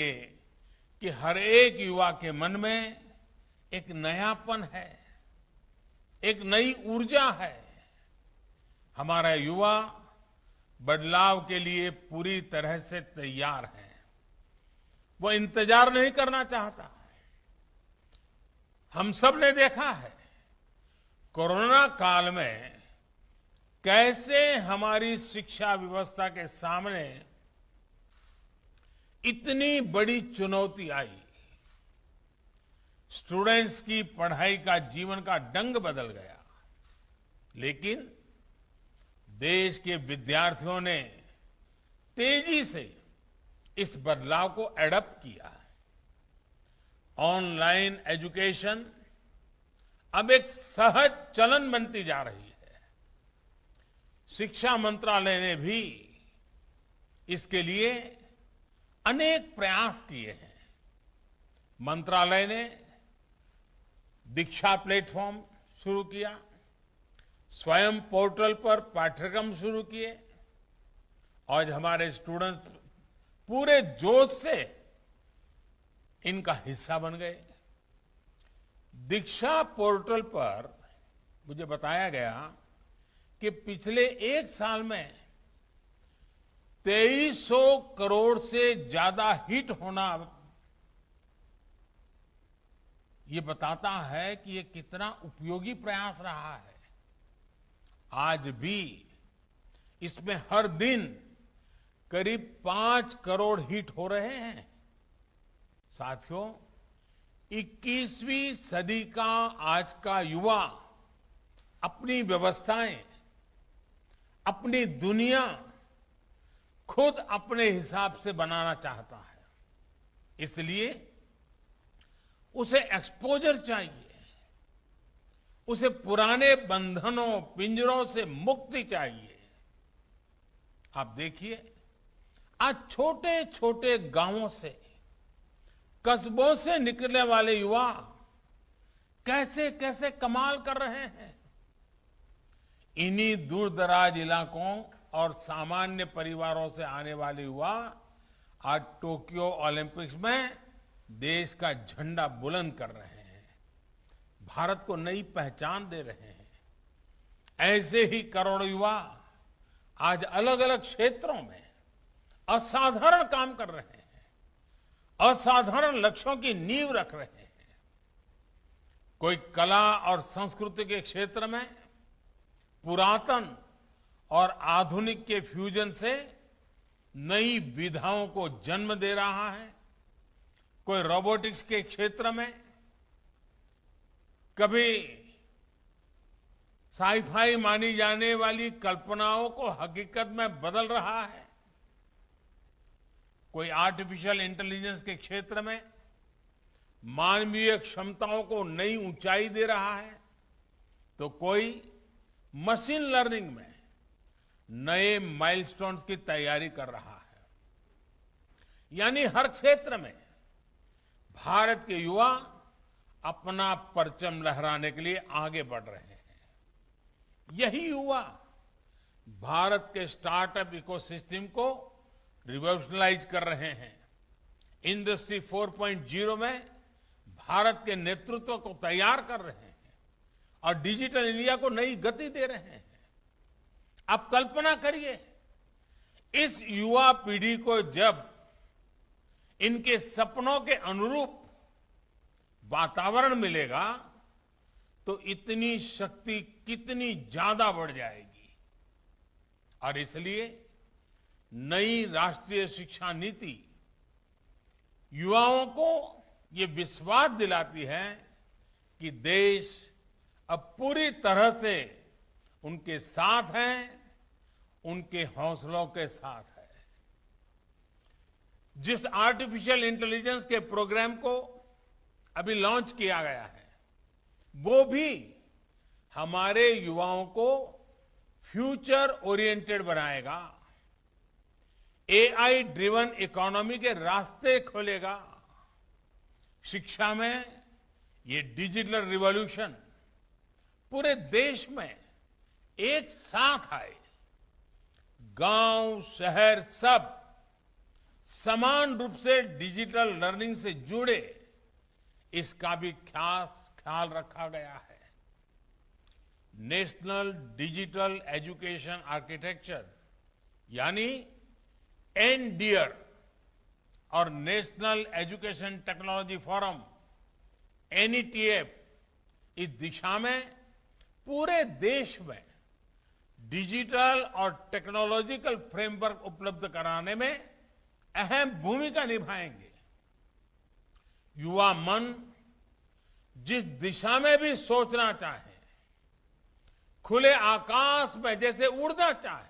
कि हर एक युवा के मन में एक नयापन है, एक नई ऊर्जा है। हमारा युवा बदलाव के लिए पूरी तरह से तैयार है। वो इंतजार नहीं करना चाहता। हम सब ने देखा है कोरोना काल में कैसे हमारी शिक्षा व्यवस्था के सामने इतनी बड़ी चुनौती आई। स्टूडेंट्स की पढ़ाई का जीवन का ढंग बदल गया, लेकिन देश के विद्यार्थियों ने तेजी से इस बदलाव को एडॉप्ट किया। ऑनलाइन एजुकेशन अब एक सहज चलन बनती जा रही है। शिक्षा मंत्रालय ने भी इसके लिए अनेक प्रयास किए हैं। मंत्रालय ने दीक्षा प्लेटफॉर्म शुरू किया, स्वयं पोर्टल पर पाठ्यक्रम शुरू किए। आज हमारे स्टूडेंट्स पूरे जोश से इनका हिस्सा बन गए। दीक्षा पोर्टल पर मुझे बताया गया कि पिछले एक साल में 2300 करोड़ से ज्यादा हिट होना ये बताता है कि ये कितना उपयोगी प्रयास रहा है। आज भी इसमें हर दिन करीब 5 करोड़ हिट हो रहे हैं। साथियों, 21वीं सदी का आज का युवा अपनी व्यवस्थाएं, अपनी दुनिया खुद अपने हिसाब से बनाना चाहता है। इसलिए उसे एक्सपोजर चाहिए, उसे पुराने बंधनों पिंजरों से मुक्ति चाहिए। आप देखिए, आज छोटे छोटे गांवों से, कस्बों से निकलने वाले युवा कैसे कैसे कमाल कर रहे हैं। इन्हीं दूर दराज इलाकों और सामान्य परिवारों से आने वाले युवा आज टोक्यो ओलंपिक्स में देश का झंडा बुलंद कर रहे हैं, भारत को नई पहचान दे रहे हैं। ऐसे ही करोड़ों युवा आज अलग अलग क्षेत्रों में असाधारण काम कर रहे हैं, असाधारण लक्ष्यों की नींव रख रहे हैं। कोई कला और संस्कृति के क्षेत्र में पुरातन और आधुनिक के फ्यूजन से नई विधाओं को जन्म दे रहा है। कोई रोबोटिक्स के क्षेत्र में कभी साईफाई मानी जाने वाली कल्पनाओं को हकीकत में बदल रहा है। कोई आर्टिफिशियल इंटेलिजेंस के क्षेत्र में मानवीय क्षमताओं को नई ऊंचाई दे रहा है, तो कोई मशीन लर्निंग में नए माइलस्टोन्स की तैयारी कर रहा है। यानी हर क्षेत्र में भारत के युवा अपना परचम लहराने के लिए आगे बढ़ रहे हैं। यही युवा भारत के स्टार्टअप इकोसिस्टम को रिवॉल्यूशनलाइज कर रहे हैं। इंडस्ट्री 4.0 में भारत के नेतृत्व को तैयार कर रहे हैं और डिजिटल इंडिया को नई गति दे रहे हैं। आप कल्पना करिए, इस युवा पीढ़ी को जब इनके सपनों के अनुरूप वातावरण मिलेगा तो इतनी शक्ति कितनी ज्यादा बढ़ जाएगी। और इसलिए नई राष्ट्रीय शिक्षा नीति युवाओं को ये विश्वास दिलाती है कि देश अब पूरी तरह से उनके साथ है, उनके हौसलों के साथ है। जिस आर्टिफिशियल इंटेलिजेंस के प्रोग्राम को अभी लॉन्च किया गया है, वो भी हमारे युवाओं को फ्यूचर ओरिएंटेड बनाएगा, एआई ड्रिवन इकोनॉमी के रास्ते खोलेगा। शिक्षा में ये डिजिटल रिवॉल्यूशन पूरे देश में एक साथ आए। गांव, शहर सब समान रूप से डिजिटल लर्निंग से जुड़े, इसका भी ख्याल रखा गया है। नेशनल डिजिटल एजुकेशन आर्किटेक्चर यानी एनडीआर और national education technology forum NETF इस दिशा में पूरे देश में डिजिटल और टेक्नोलॉजिकल फ्रेमवर्क उपलब्ध कराने में अहम भूमिका निभाएंगे। युवा मन जिस दिशा में भी सोचना चाहे, खुले आकाश में जैसे उड़ना चाहे,